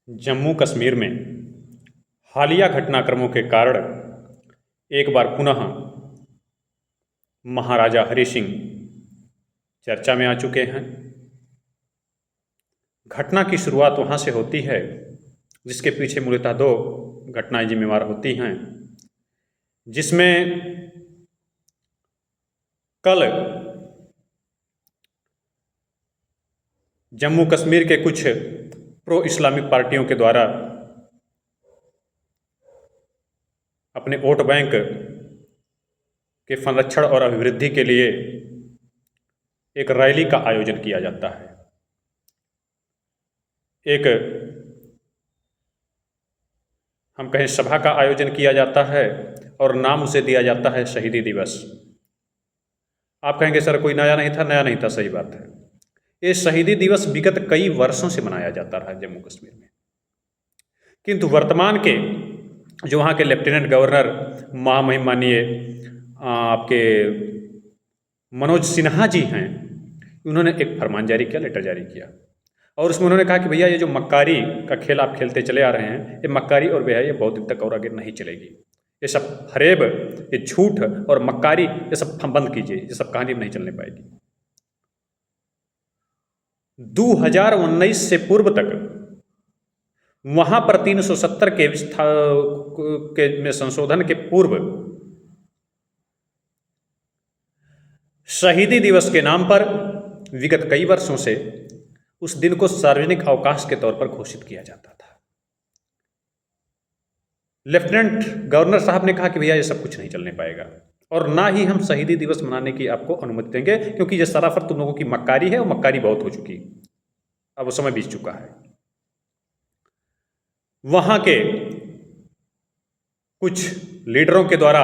जम्मू कश्मीर में हालिया घटनाक्रमों के कारण एक बार पुनः महाराजा हरि सिंह चर्चा में आ चुके हैं। घटना की शुरुआत वहाँ से होती है जिसके पीछे मूलतः दो घटनाएं जिम्मेवार होती हैं, जिसमें कल जम्मू कश्मीर के कुछ प्रो इस्लामिक पार्टियों के द्वारा अपने वोट बैंक के संरक्षण और अभिवृद्धि के लिए एक रैली का आयोजन किया जाता है। एक हम कहें सभा का आयोजन किया जाता है और नाम उसे दिया जाता है शहीदी दिवस। आप कहेंगे सर कोई नया नहीं था, नया नहीं था, सही बात है। ये शहीदी दिवस विगत कई वर्षों से मनाया जाता रहा जम्मू कश्मीर में, किंतु वर्तमान के जो वहाँ के लेफ्टिनेंट गवर्नर महामहिम माननीय आपके मनोज सिन्हा जी हैं, उन्होंने एक फरमान जारी किया, लेटर जारी किया और उसमें उन्होंने कहा कि भैया ये जो मक्कारी का खेल आप खेलते चले आ रहे हैं, ये मक्कारी और भैया ये बहुत दिन तक और आगे नहीं चलेगी। ये सब फरेब, ये झूठ और मक्कारी, ये सब बंद कीजिए, ये सब कहानी नहीं चलने पाएगी। 2019 से पूर्व तक वहां पर 370 के में संशोधन के पूर्व शहीदी दिवस के नाम पर विगत कई वर्षों से उस दिन को सार्वजनिक अवकाश के तौर पर घोषित किया जाता था। लेफ्टिनेंट गवर्नर साहब ने कहा कि भैया ये सब कुछ नहीं चलने पाएगा और ना ही हम शहीदी दिवस मनाने की आपको अनुमति देंगे, क्योंकि ये सराफर तुम लोगों की मक्कारी है और मक्कारी बहुत हो चुकी, अब वो समय बीत चुका है। वहां के कुछ लीडरों के द्वारा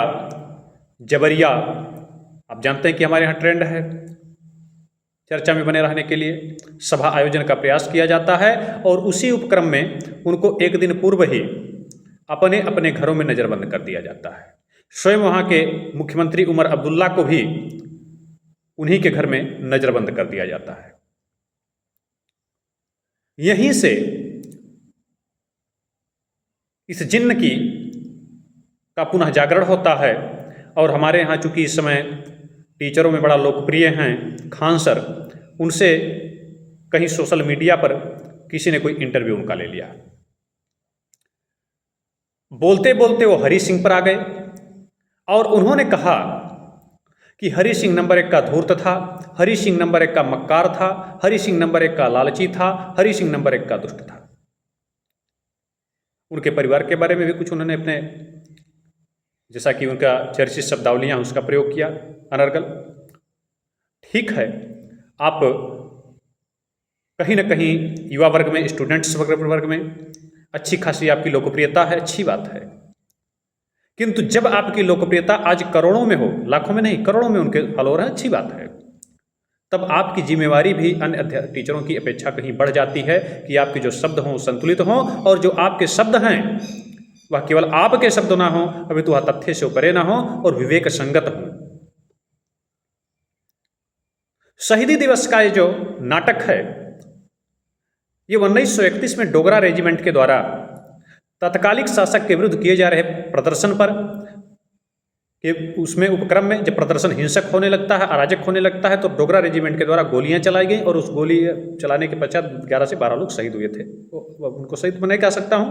जबरिया, आप जानते हैं कि हमारे यहाँ ट्रेंड है चर्चा में बने रहने के लिए, सभा आयोजन का प्रयास किया जाता है और उसी उपक्रम में उनको एक दिन पूर्व ही अपने अपने घरों में नज़रबंद कर दिया जाता है। स्वयं वहाँ के मुख्यमंत्री उमर अब्दुल्ला को भी उन्हीं के घर में नज़रबंद कर दिया जाता है। यहीं से इस जिन्न का पुनः जागरण होता है और हमारे यहाँ चूंकि इस समय टीचरों में बड़ा लोकप्रिय हैं खान सर, उनसे कहीं सोशल मीडिया पर किसी ने कोई इंटरव्यू उनका ले लिया। बोलते बोलते वो हरि सिंह पर आ गए और उन्होंने कहा कि हरि सिंह नंबर 1 का धूर्त था, हरि सिंह नंबर 1 का मक्कार था, हरि सिंह नंबर 1 का लालची था, हरि सिंह नंबर 1 का दुष्ट था। उनके परिवार के बारे में भी कुछ उन्होंने अपने, जैसा कि उनका चर्चित शब्दावलियां उसका प्रयोग किया, अनर्गल। ठीक है, आप कहीं ना कहीं युवा वर्ग में, स्टूडेंट्स वर्ग में अच्छी खासी आपकी लोकप्रियता है, अच्छी बात है, किंतु जब आपकी लोकप्रियता आज करोड़ों में हो, लाखों में नहीं करोड़ों में उनके फॉलोअर हैं, अच्छी बात है, तब आपकी जिम्मेवारी भी अन्य टीचरों की अपेक्षा कहीं बढ़ जाती है कि आपके जो शब्द हों संतुलित हों और जो आपके शब्द हैं वह केवल आपके शब्द ना हो, अभी तो वह तथ्य से ऊपरे ना हो और विवेक संगत हो। शहीदी दिवस का ये जो नाटक है, ये 1931 में डोगरा रेजिमेंट के द्वारा तत्कालिक शासक के विरुद्ध किए जा रहे प्रदर्शन पर कि उसमें उपक्रम में जब प्रदर्शन हिंसक होने लगता है, अराजक होने लगता है, तो डोगरा रेजिमेंट के द्वारा गोलियां चलाई गई और उस गोली चलाने के पश्चात 11 से 12 लोग शहीद हुए थे। तो उनको शहीद मैं नहीं कह सकता हूँ,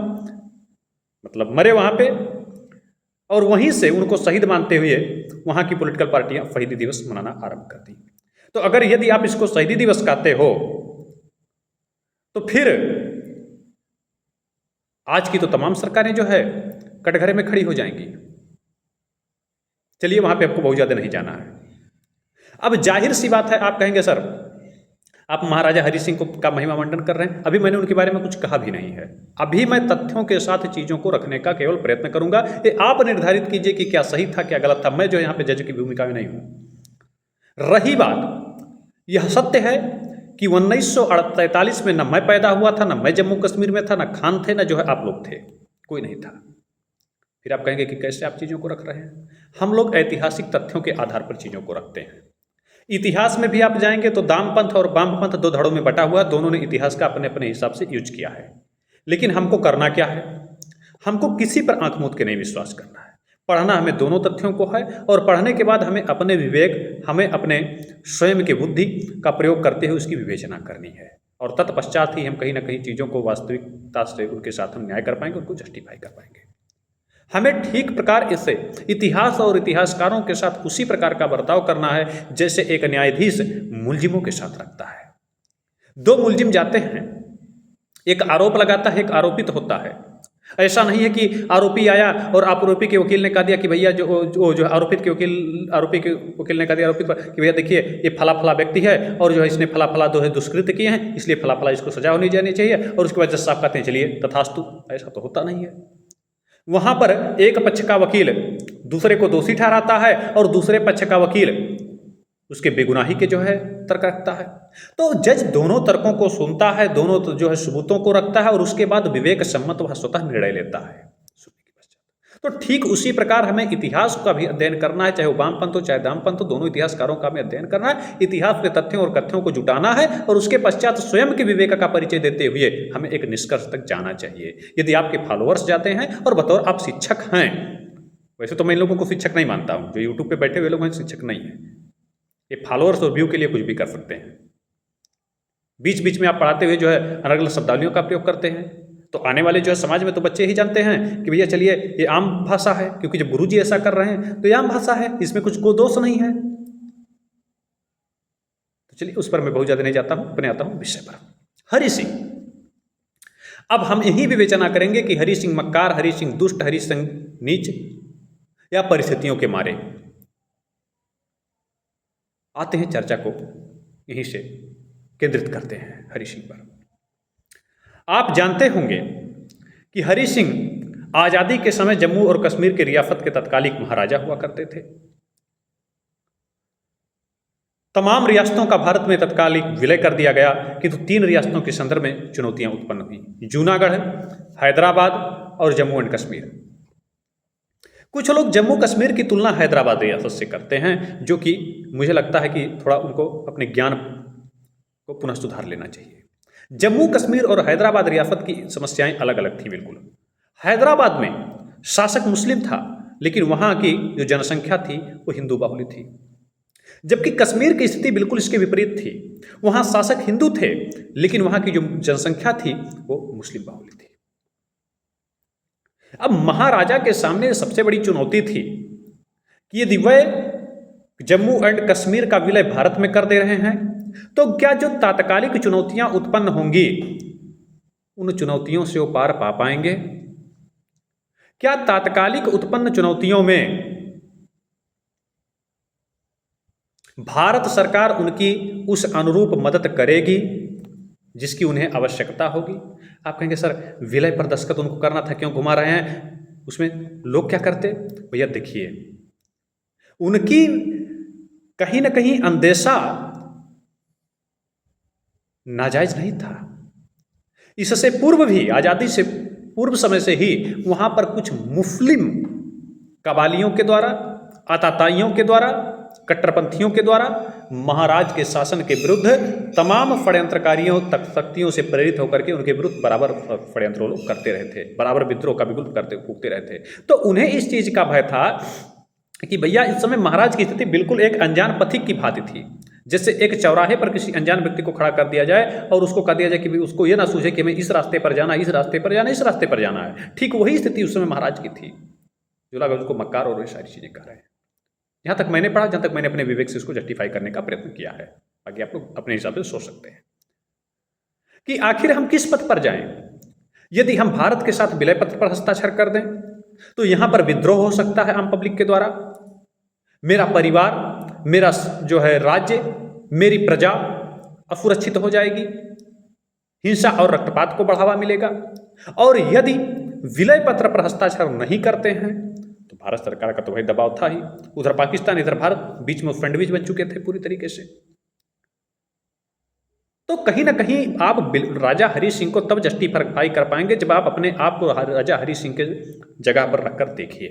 मतलब मरे वहाँ पे, और वहीं से उनको शहीद मानते हुए वहाँ की पॉलिटिकल पार्टियां शहीदी दिवस मनाना आरंभ कर दी। तो अगर यदि आप इसको शहीदी दिवस कहते हो तो फिर आज की तो तमाम सरकारें जो है कटघरे में खड़ी हो जाएंगी। चलिए वहां पे आपको बहुत ज्यादा नहीं जाना है। अब जाहिर सी बात है, आप कहेंगे सर आप महाराजा हरि सिंह का महिमा मंडन कर रहे हैं, अभी मैंने उनके बारे में कुछ कहा भी नहीं है। अभी मैं तथ्यों के साथ चीजों को रखने का केवल प्रयत्न करूंगा। ये आप निर्धारित कीजिए कि क्या सही था क्या गलत था, मैं जो यहाँ पे जज की भूमिका में नहीं हूं। रही बात, यह सत्य है कि 1943 में न मैं पैदा हुआ था, न मैं जम्मू कश्मीर में था, न खान थे, न जो है आप लोग थे, कोई नहीं था। फिर आप कहेंगे कि कैसे आप चीज़ों को रख रहे हैं। हम लोग ऐतिहासिक तथ्यों के आधार पर चीज़ों को रखते हैं। इतिहास में भी आप जाएंगे तो दामपंथ और वामपंथ दो धड़ों में बटा हुआ, दोनों ने इतिहास का अपने अपने हिसाब से यूज किया है। लेकिन हमको करना क्या है? हमको किसी पर आंख मूंद के नहीं विश्वास करना है। पढ़ना हमें दोनों तथ्यों को है, और पढ़ने के बाद हमें अपने विवेक, हमें अपने स्वयं की बुद्धि का प्रयोग करते हुए उसकी विवेचना करनी है, और तत्पश्चात ही हम कहीं ना कहीं चीज़ों को वास्तविकता से उनके साथ हम न्याय कर पाएंगे, उनको जस्टिफाई कर पाएंगे। हमें ठीक प्रकार इससे इतिहास और इतिहासकारों के साथ उसी प्रकार का बर्ताव करना है जैसे एक न्यायाधीश मुलजिमों के साथ रखता है। दो मुलजिम जाते हैं, एक आरोप लगाता है, एक आरोपित होता है। ऐसा नहीं है कि आरोपी आया और आरोपी के वकील ने कह दिया कि भैया जो आरोपित के वकील ने कह दिया आरोपित पर कि भैया देखिए ये फला फला व्यक्ति है और जो है इसने फला फला दुष्कृत्य किए हैं, इसलिए फला फला इसको सजा होनी जानी चाहिए, और उसके बाद जज साहब कहते हैं चलिए तथास्तु। ऐसा तो होता नहीं है। वहां पर एक पक्ष का वकील दूसरे को दोषी ठहराता है और दूसरे पक्ष का वकील उसके बेगुनाही के जो है तर्क रखता है। तो जज दोनों तर्कों को सुनता है, दोनों जो है सबूतों को रखता है, और उसके बाद विवेक सम्मत वह स्वतः निर्णय लेता है सुनने के पश्चात। तो ठीक उसी प्रकार हमें इतिहास का भी अध्ययन करना है, चाहे वो वामपंथ हो चाहे दामपंथ हो, दोनों इतिहासकारों का हमें अध्ययन करना है। इतिहास के तथ्यों और कथ्यों को जुटाना है, और उसके पश्चात स्वयं के विवेक का परिचय देते हुए हमें एक निष्कर्ष तक जाना चाहिए। यदि आपके फॉलोअर्स जाते हैं और बतौर आप शिक्षक हैं, वैसे तो मैं इन लोगों को शिक्षक नहीं मानता हूँ, जो यूट्यूब पर बैठे हुए लोग हैं शिक्षक नहीं है, ये फॉलोअर्स और व्यू के लिए कुछ भी कर सकते हैं। बीच बीच में आप पढ़ाते हुए जो है अलग अलग शब्दावलियों का प्रयोग करते हैं, तो आने वाले जो है समाज में तो बच्चे ही जानते हैं कि भैया चलिए ये आम भाषा है, क्योंकि जब गुरुजी ऐसा कर रहे हैं तो ये आम भाषा है, इसमें कुछ को दोष नहीं है। तो चलिए उस पर मैं बहुत ज्यादा नहीं जाता हूं, अपने आता हूं विषय पर। हरि सिंह, अब हम यही विवेचना करेंगे कि हरि सिंह मक्कार, हरि सिंह दुष्ट, हरि सिंह नीच, या परिस्थितियों के मारे। आते हैं चर्चा को यहीं से केंद्रित करते हैं हरि सिंह पर। आप जानते होंगे कि हरि सिंह आज़ादी के समय जम्मू और कश्मीर के रियासत के तत्कालिक महाराजा हुआ करते थे। तमाम रियासतों का भारत में तत्कालिक विलय कर दिया गया, किंतु तीन रियासतों के संदर्भ में चुनौतियां उत्पन्न हुई: जूनागढ़, हैदराबाद और जम्मू एंड कश्मीर। कुछ लोग जम्मू कश्मीर की तुलना हैदराबाद रियासत से करते हैं, जो कि मुझे लगता है कि थोड़ा उनको अपने ज्ञान को पुनः सुधार लेना चाहिए। जम्मू कश्मीर और हैदराबाद रियासत की समस्याएं अलग अलग थी बिल्कुल। हैदराबाद में शासक मुस्लिम था, लेकिन वहां की जो जनसंख्या थी वो हिंदू बाहुल्य थी, जबकि कश्मीर की स्थिति बिल्कुल इसके विपरीत थी। वहां शासक हिंदू थे, लेकिन वहां की जो जनसंख्या थी वो मुस्लिम बाहुल्य थी। अब महाराजा के सामने सबसे बड़ी चुनौती थी कि यदि वह जम्मू एंड कश्मीर का विलय भारत में कर दे रहे हैं, तो क्या जो तात्कालिक चुनौतियां उत्पन्न होंगी उन चुनौतियों से वो पार पा पाएंगे? क्या तात्कालिक उत्पन्न चुनौतियों में भारत सरकार उनकी उस अनुरूप मदद करेगी जिसकी उन्हें आवश्यकता होगी? आप कहेंगे सर विलय पर दस्तखत उनको करना था, क्यों घुमा रहे हैं? उसमें लोग क्या करते? भैया देखिए, उनकी कहीं ना कहीं अंदेशा नाजायज नहीं था। इससे पूर्व भी, आजादी से पूर्व समय से ही वहां पर कुछ मुस्लिम कबालियों के द्वारा, आताताइयों के द्वारा, कट्टरपंथियों के द्वारा महाराज के शासन के विरुद्ध तमाम षड्यंत्रकारियों तक शक्तियों से प्रेरित होकर के उनके विरुद्ध बराबर षड्यंत्र लोग करते रहे थे, बराबर विद्रोह का बिगुल करते फूकते रहे थे। तो उन्हें इस चीज का भय था कि भैया इस समय महाराज की स्थिति बिल्कुल एक अनजान पथिक की भांति थी। जैसे एक चौराहे पर किसी अनजान व्यक्ति को खड़ा कर दिया जाए और उसको कह दिया जाए कि उसको ये ना सूझे कि हमें इस रास्ते पर जाना, इस रास्ते पर जाना, इस रास्ते पर जाना है। ठीक वही स्थिति उस समय महाराज की थी, जो लोग उसको मक्कार और सारी चीजें कह रहे हैं। जहां तक मैंने पढ़ा, जहां तक मैंने अपने विवेक से इसको जस्टिफाई करने का प्रयत्न किया है, बाकी आप लोग अपने हिसाब से सोच सकते हैं कि आखिर हम किस पथ पर जाएं। यदि हम भारत के साथ विलय पत्र पर हस्ताक्षर कर दें तो यहां पर विद्रोह हो सकता है आम पब्लिक के द्वारा, मेरा परिवार, मेरा जो है राज्य, मेरी प्रजा असुरक्षित हो जाएगी, हिंसा और रक्तपात को बढ़ावा मिलेगा। और यदि विलय पत्र पर हस्ताक्षर नहीं करते हैं तो भारत सरकार का तो भाई दबाव था ही, उधर पाकिस्तान इधर भारत, बीच में सैंडविच बन चुके थे पूरी तरीके से। तो कहीं ना कहीं आप राजा हरि सिंह को तब जस्टिफाई कर पाएंगे जब आप अपने आप को राजा हरि सिंह के जगह पर रखकर देखिए।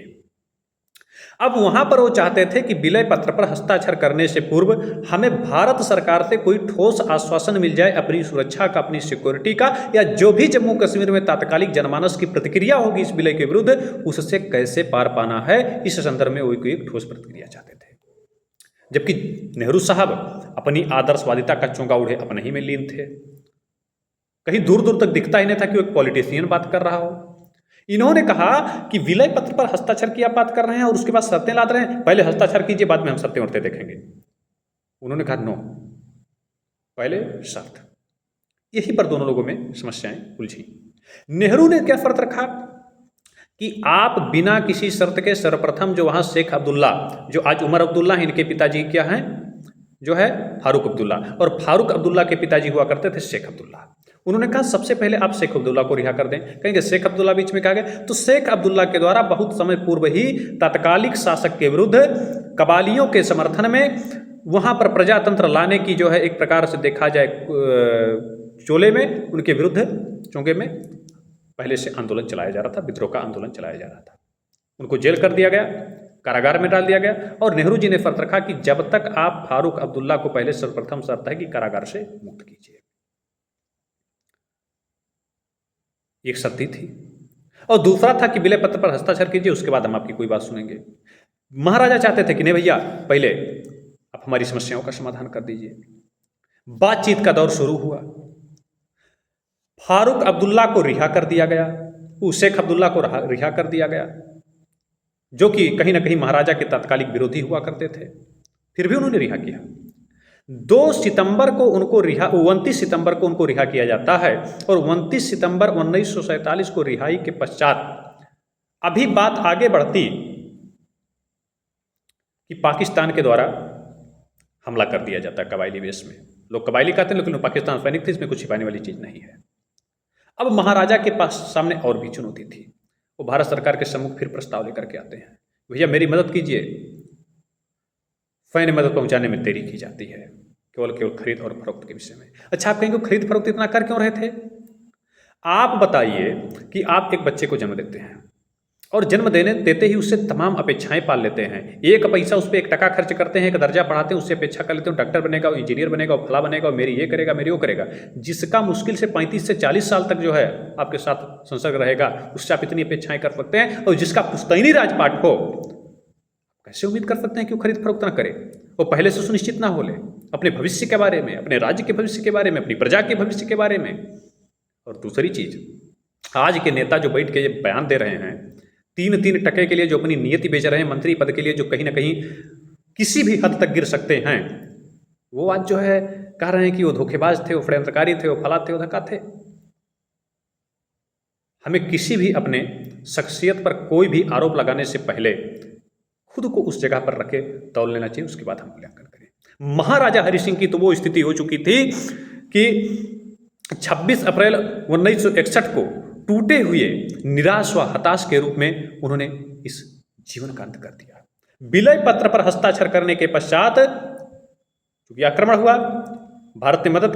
अब वहां पर वो चाहते थे कि विलय पत्र पर हस्ताक्षर करने से पूर्व हमें भारत सरकार से कोई ठोस आश्वासन मिल जाए अपनी सुरक्षा का, अपनी सिक्योरिटी का, या जो भी जम्मू कश्मीर में तात्कालिक जनमानस की प्रतिक्रिया होगी इस विलय के विरुद्ध, उससे कैसे पार पाना है, इस संदर्भ में वो कोई एक ठोस प्रतिक्रिया चाहते थे। जबकि नेहरू साहब अपनी आदर्शवादिता का चोंगा ओढ़े अपने ही में लीन थे। कहीं दूर दूर तक दिखता ही नहीं था कि वो एक पॉलिटिशियन बात कर रहा हो। इन्होंने कहा कि विलय पत्र पर हस्ताक्षर की आप बात कर रहे हैं और उसके बाद शर्तें लाद रहे हैं, पहले हस्ताक्षर कीजिए, बाद में हम शर्तें उड़ते देखेंगे। उन्होंने कहा नो, पहले शर्त। यही पर दोनों लोगों में समस्याएं उलझी। नेहरू ने क्या शर्त रखा कि आप बिना किसी शर्त के सर्वप्रथम जो वहां शेख अब्दुल्ला, जो आज उमर अब्दुल्ला हैं, इनके पिताजी क्या हैं, जो है फारूक अब्दुल्ला, और फारूक अब्दुल्ला के पिताजी हुआ करते थे शेख अब्दुल्ला। उन्होंने कहा सबसे पहले आप शेख अब्दुल्ला को रिहा कर दें। कहेंगे शेख अब्दुल्ला बीच में कहा गया, तो शेख अब्दुल्ला के द्वारा बहुत समय पूर्व ही तत्कालिक शासक के विरुद्ध कबालियों के समर्थन में वहां पर प्रजातंत्र लाने की जो है एक प्रकार से देखा जाए चोले में, उनके विरुद्ध चोंगे में पहले से आंदोलन चलाया जा रहा था, विद्रोह का आंदोलन चलाया जा रहा था। उनको जेल कर दिया गया, कारागार में डाल दिया गया, और नेहरू जी ने शर्त रखा कि जब तक आप फारूक अब्दुल्ला को, पहले सर्वप्रथम शर्त है कि कारागार से मुक्त कीजिए। एक शर्त थी, और दूसरा था कि विलय पत्र पर हस्ताक्षर कीजिए, उसके बाद हम आपकी कोई बात सुनेंगे। महाराजा चाहते थे कि नहीं भैया, पहले आप हमारी समस्याओं का समाधान कर दीजिए। बातचीत का दौर शुरू हुआ। फारूक अब्दुल्ला को रिहा कर दिया गया, शेख अब्दुल्ला को रिहा कर दिया गया, जो कि कहीं ना कहीं महाराजा के तात्कालिक विरोधी हुआ करते थे। फिर भी उन्होंने रिहा किया। 29 सितंबर को उनको रिहा किया जाता है, और 29 सितंबर 1947 को रिहाई के पश्चात अभी बात आगे बढ़ती कि पाकिस्तान के द्वारा हमला कर दिया जाता है कबायली वेश में। लोग कबायली कहते हैं, लेकिन पाकिस्तान सैनिक थे, इसमें कुछ छिपाने वाली चीज नहीं है। अब महाराजा के पास सामने और भी चुनौती थी। वो भारत सरकार के सम्मुख फिर प्रस्ताव लेकर के आते हैं, भैया मेरी मदद कीजिए। फैन मदद पहुंचाने में देरी की जाती है, केवल खरीद और फरोख्त के विषय में। अच्छा, आप कहेंगे खरीद फरोख्त इतना कर क्यों रहे थे? आप बताइए कि आप एक बच्चे को जन्म देते हैं, और जन्म देते ही उससे तमाम अपेक्षाएं पाल लेते हैं। एक पैसा उस पर 1 टका खर्च करते हैं, एक दर्जा पढ़ाते हैं, उससे अपेक्षा कर लेते हैं डॉक्टर बनेगा, इंजीनियर बनेगा, फला बनेगा, मेरी ये करेगा, मेरी वो करेगा। जिसका मुश्किल से 35 से 40 साल तक जो है आपके साथ संसर्ग रहेगा, उससे आप इतनी अपेक्षाएं कर सकते हैं। और जिसका पुश्तैनी राजपाट हो, कैसे उम्मीद कर सकते हैं कि वो खरीद फरोख्त ना करे, वो पहले से सुनिश्चित ना हो ले अपने भविष्य के बारे में, अपने राज्य के भविष्य के बारे में, अपनी प्रजा के भविष्य के बारे में। और दूसरी चीज, आज के नेता जो बैठ के ये बयान दे रहे हैं, 3 टके के लिए जो अपनी नियति बेच रहे हैं, मंत्री पद के लिए जो कहीं ना कहीं किसी भी हद तक गिर सकते हैं, वो आज जो है कह रहे हैं कि वो धोखेबाज थे, वो षड्यंत्रकारी थे, वो फला थे, वो धक्का थे। हमें किसी भी अपने शख्सियत पर कोई भी आरोप लगाने से पहले खुद को उस जगह पर रखे तौल लेना चाहिए, उसके बाद हम मूल्यांकन करें। महाराजा हरि सिंह की तो वो स्थिति हो चुकी थी कि 26 अप्रैल 1961 को टूटे हुए, निराश व हताश के रूप में उन्होंने इस जीवन का अंत कर दिया। विलय पत्र पर हस्ताक्षर करने के पश्चात चूंकि आक्रमण हुआ, भारत ने मदद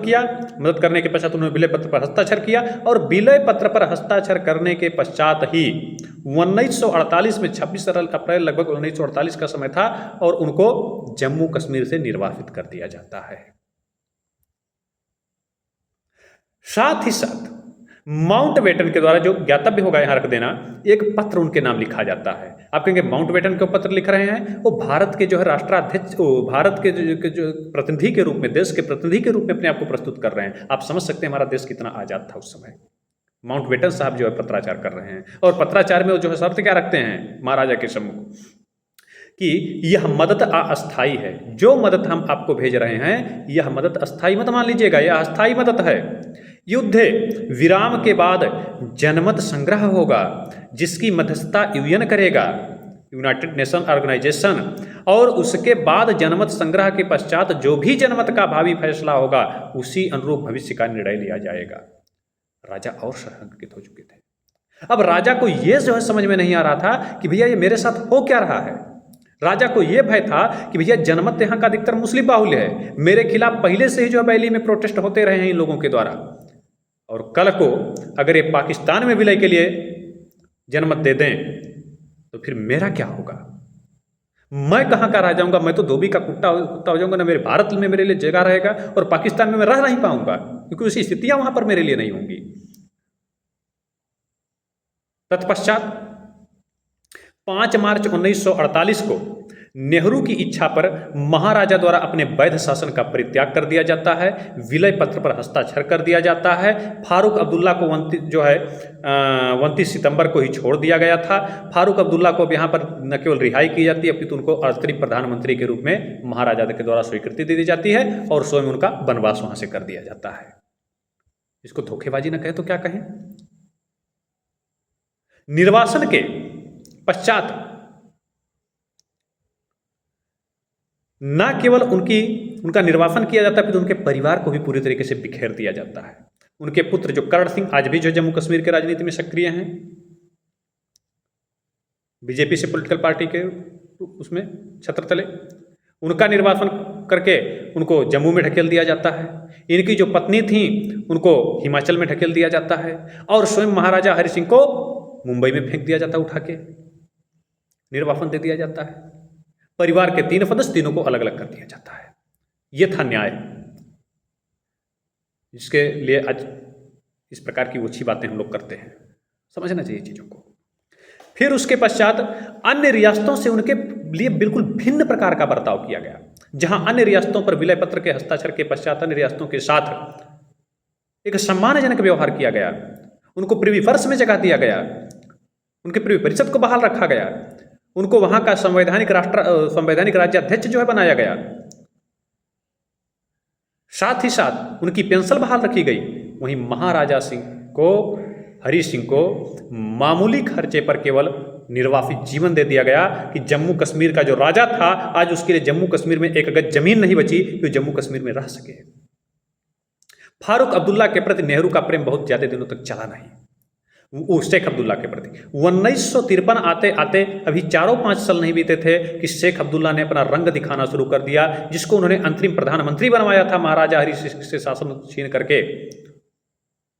करने के पश्चात उन्होंने विलय पत्र पर हस्ताक्षर किया, और विलय पत्र पर हस्ताक्षर करने के पश्चात ही 1948 में 26 अप्रैल लगभग 1948 का समय था, और उनको जम्मू कश्मीर से निर्वासित कर दिया जाता है। साथ ही साथ माउंटबेटन के द्वारा, जो ज्ञातव्य होगा यहां रख देना, एक पत्र उनके नाम लिखा जाता है। आप कहेंगे माउंटबेटन क्यों पत्र लिख रहे हैं? वो भारत के जो है राष्ट्राध्यक्ष, भारत के जो प्रतिनिधि के रूप में, देश के प्रतिनिधि के रूप में अपने आप को प्रस्तुत कर रहे हैं। आप समझ सकते हैं हमारा देश कितना आजाद था उस समय। माउंटबेटन साहब जो है पत्राचार कर रहे हैं, और पत्राचार में जो है शर्त क्या रखते हैं महाराजा के सम्मुख, कि यह मदद अस्थायी है। जो मदद हम आपको भेज रहे हैं, यह मदद अस्थायी मत मान लीजिएगा, यह अस्थायी मदद है। युद्ध विराम के बाद जनमत संग्रह होगा, जिसकी मध्यस्थता यूएन करेगा, यूनाइटेड नेशन ऑर्गेनाइजेशन, और उसके बाद जनमत संग्रह के पश्चात जो भी जनमत का भावी फैसला होगा, उसी अनुरूप भविष्य का निर्णय लिया जाएगा। राजा और शंकित हो चुके थे। अब राजा को यह जो है समझ में नहीं आ रहा था कि भैया ये मेरे साथ हो क्या रहा है। राजा को यह भय था कि भैया जनमत यहाँ का अधिकतर मुस्लिम बाहुल्य है, मेरे खिलाफ पहले से ही जो है बैली में प्रोटेस्ट होते रहे हैं इन लोगों के द्वारा, और कल को अगर ये पाकिस्तान में विलय के लिए जनमत दे दें तो फिर मेरा क्या होगा। मैं कहाँ का रह जाऊंगा, मैं तो धोबी का कुत्ता हो जाऊंगा, ना मेरे भारत में मेरे लिए जगह रहेगा और पाकिस्तान में मैं रह नहीं पाऊंगा, क्योंकि उसी स्थितियां वहां पर मेरे लिए नहीं होंगी। तत्पश्चात 5 मार्च 1948 को नेहरू की इच्छा पर महाराजा द्वारा अपने वैध शासन का परित्याग कर दिया जाता है, विलय पत्र पर हस्ताक्षर कर दिया जाता है। फारूक अब्दुल्ला को 29 सितंबर को ही छोड़ दिया गया था। फारूक अब्दुल्ला को अब यहाँ पर न केवल रिहाई की जाती है, अपितु उनको अंतरिम प्रधानमंत्री के रूप में महाराजा के द्वारा स्वीकृति दे दी जाती है और स्वयं उनका वनवास वहां से कर दिया जाता है। इसको धोखेबाजी न कहे तो क्या कहें। निर्वासन के पश्चात न केवल उनका निर्वासन किया जाता है, फिर उनके परिवार को भी पूरी तरीके से बिखेर दिया जाता है। उनके पुत्र जो कर्ण सिंह आज भी जो जम्मू कश्मीर के राजनीति में सक्रिय हैं, बीजेपी से पॉलिटिकल पार्टी के उसमें छत्र तले, उनका निर्वासन करके उनको जम्मू में ढकेल दिया जाता है। इनकी जो पत्नी थी उनको हिमाचल में ढकेल दिया जाता है और स्वयं महाराजा हरि सिंह को मुंबई में फेंक दिया जाता है, उठा के निर्वासन दे दिया जाता है। परिवार के 3 सदस्य, तीनों को अलग अलग कर दिया जाता है। यह था न्याय, जिसके लिए आज इस प्रकार की ओछी बातें हम लोग करते हैं। समझना चाहिए चीजों को। फिर उसके पश्चात अन्य रियासतों से उनके लिए बिल्कुल भिन्न प्रकार का बर्ताव किया गया। जहां अन्य रियासतों पर विलय पत्र के हस्ताक्षर के पश्चात अन्य रियासतों के साथ एक सम्मानजनक व्यवहार किया गया, उनको प्रिवी पर्स में जगह दिया गया, उनके प्रिवी परिषद को बहाल रखा गया, उनको वहां का संवैधानिक राज्याध्यक्ष जो है बनाया गया, साथ ही साथ उनकी पेंशन बहाल रखी गई। वहीं महाराजा हरि सिंह को मामूली खर्चे पर केवल निर्वासित जीवन दे दिया गया कि जम्मू कश्मीर का जो राजा था, आज उसके लिए जम्मू कश्मीर में एक गज जमीन नहीं बची कि जम्मू कश्मीर में रह सके। फारूक अब्दुल्ला के प्रति नेहरू का प्रेम बहुत ज्यादा दिनों तक चला नहीं, शेख अब्दुल्ला के प्रति। 1953 आते आते अभी 4-5 साल नहीं बीते थे कि शेख अब्दुल्ला ने अपना रंग दिखाना शुरू कर दिया, जिसको उन्होंने अंतरिम प्रधानमंत्री बनवाया था महाराजा हरि सिंह से शासन छीन करके।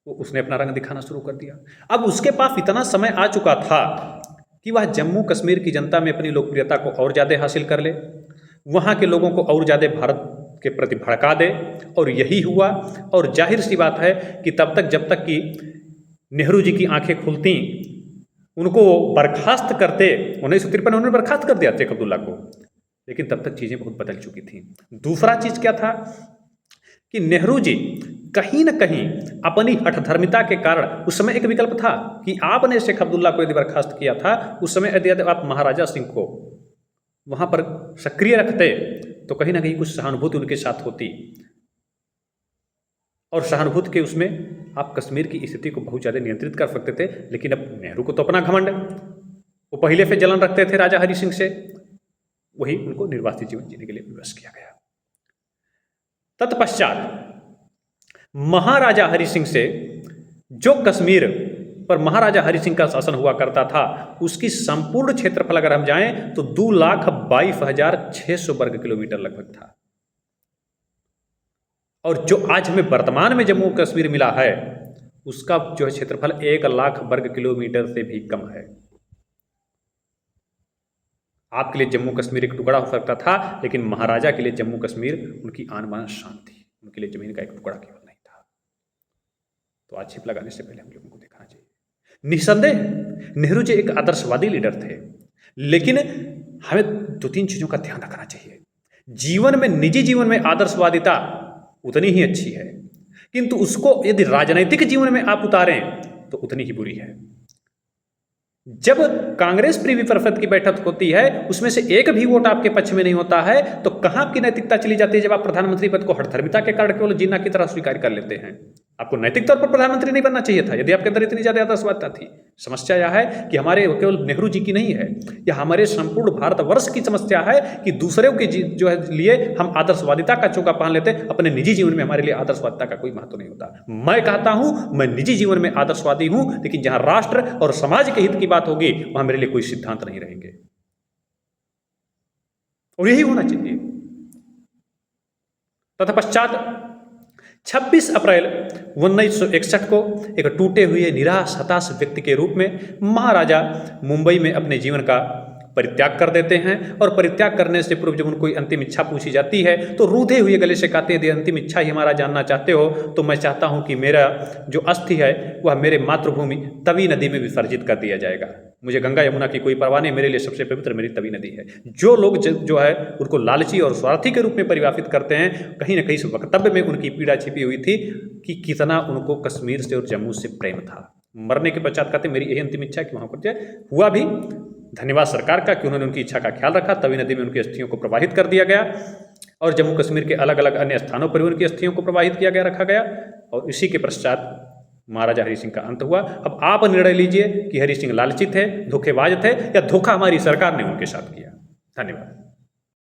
उसने अपना रंग दिखाना शुरू कर दिया। अब उसके पास इतना समय आ चुका था कि वह जम्मू कश्मीर की जनता में अपनी लोकप्रियता को और ज़्यादा हासिल कर ले, वहाँ के लोगों को और ज़्यादा भारत के प्रति भड़का दे, और यही हुआ। और जाहिर सी बात है कि जब तक कि नेहरू जी की आंखें खुलती, उनको बर्खास्त करते, 1953 में उन्होंने बर्खास्त कर दिया शेख अब्दुल्ला को, लेकिन तब तक चीज़ें बहुत बदल चुकी थी। दूसरा चीज़ क्या था कि नेहरू जी कहीं न कहीं अपनी हठधर्मिता के कारण, उस समय एक विकल्प था कि आपने शेख अब्दुल्ला को यदि बर्खास्त किया था, उस समय यदि आप महाराजा सिंह को वहाँ पर सक्रिय रखते तो कहीं ना कहीं कुछ सहानुभूति उनके साथ होती, और सहानुभूति के उसमें आप कश्मीर की स्थिति को बहुत ज़्यादा नियंत्रित कर सकते थे। लेकिन अब नेहरू को तो अपना घमंड, वो पहले से जलन रखते थे राजा हरि सिंह से, वही उनको निर्वासित जीवन जीने के लिए विवश किया गया। तत्पश्चात महाराजा हरि सिंह से जो कश्मीर पर महाराजा हरि सिंह का शासन हुआ करता था, उसकी संपूर्ण क्षेत्रफल अगर हम जाएं तो 2,22,600 वर्ग किलोमीटर लगभग था, और जो आज हमें वर्तमान में जम्मू कश्मीर मिला है उसका जो है क्षेत्रफल 1,00,000 वर्ग किलोमीटर से भी कम है। आपके लिए जम्मू कश्मीर एक टुकड़ा हो सकता था, लेकिन महाराजा के लिए जम्मू कश्मीर उनकी आन बान शान थी, उनके लिए जमीन का एक टुकड़ा केवल नहीं था। तो आज छिप लगाने से पहले हम लोगों को देखना चाहिए। निस्संदेह नेहरू जी एक आदर्शवादी लीडर थे, लेकिन हमें 2-3 चीजों का ध्यान रखना चाहिए। जीवन में, निजी जीवन में आदर्शवादिता उतनी ही अच्छी है, किंतु उसको यदि राजनीतिक जीवन में आप उतारें तो उतनी ही बुरी है। जब कांग्रेस प्रीवी परिषद की बैठक होती है, उसमें से एक भी वोट आपके पक्ष में नहीं होता है, तो कहां आपकी नैतिकता चली जाती है? जब आप प्रधानमंत्री पद को हठधर्मिता के कारण केवल जीना की तरह स्वीकार कर लेते हैं। आपको नैतिक तौर पर प्रधानमंत्री नहीं बनना चाहिए था यदि आपके अंदर इतनी ज्यादा आदर्शवादिता थी। समस्या यह है कि हमारे केवल नेहरू जी की नहीं है, यह हमारे संपूर्ण भारतवर्ष की समस्या है कि दूसरे के जो है लिए हम आदर्शवादिता का चोगा पहन लेते हैं। अपने निजी जीवन में हमारे लिए आदर्शवादिता का कोई महत्व नहीं होता। मैं कहता हूं मैं निजी जीवन में आदर्शवादी हूं, लेकिन जहां राष्ट्र और समाज के हित की बात होगी वहां मेरे लिए कोई सिद्धांत नहीं रहेंगे, और यही होना चाहिए। तत्पश्चात 26 अप्रैल 1961 को एक टूटे हुए निराश हताश व्यक्ति के रूप में महाराजा मुंबई में अपने जीवन का परित्याग कर देते हैं और परित्याग करने से पूर्व जब उनको कोई अंतिम इच्छा पूछी जाती है तो रूधे हुए गले से कहते हैं यदि अंतिम इच्छा ही हमारा जानना चाहते हो तो मैं चाहता हूं कि मेरा जो अस्थि है वह मेरे मातृभूमि तवी नदी में विसर्जित कर दिया जाएगा। मुझे गंगा यमुना की कोई परवाह नहीं, मेरे लिए सबसे पवित्र मेरी तवी नदी है। जो लोग जो है उनको लालची और स्वार्थी के रूप में परिभाषित करते हैं, कहीं ना कहीं इस वक्तव्य में उनकी पीड़ा छिपी हुई थी कि कितना उनको कश्मीर से और जम्मू से प्रेम था। मरने के पश्चात कहते मेरी यही अंतिम इच्छा है कि वहाँ पर जाए। हुआ भी, धन्यवाद सरकार का कि उन्होंने उनकी इच्छा का ख्याल रखा। तवी नदी में उनकी अस्थियों को प्रवाहित कर दिया गया और जम्मू कश्मीर के अलग अलग अन्य स्थानों पर भी उनकी अस्थियों को प्रवाहित किया गया, रखा गया और इसी के पश्चात महाराजा हरि सिंह का अंत हुआ। अब आप निर्णय लीजिए कि हरि सिंह लालची थे, धोखेबाज थे या धोखा हमारी सरकार ने उनके साथ किया। धन्यवाद।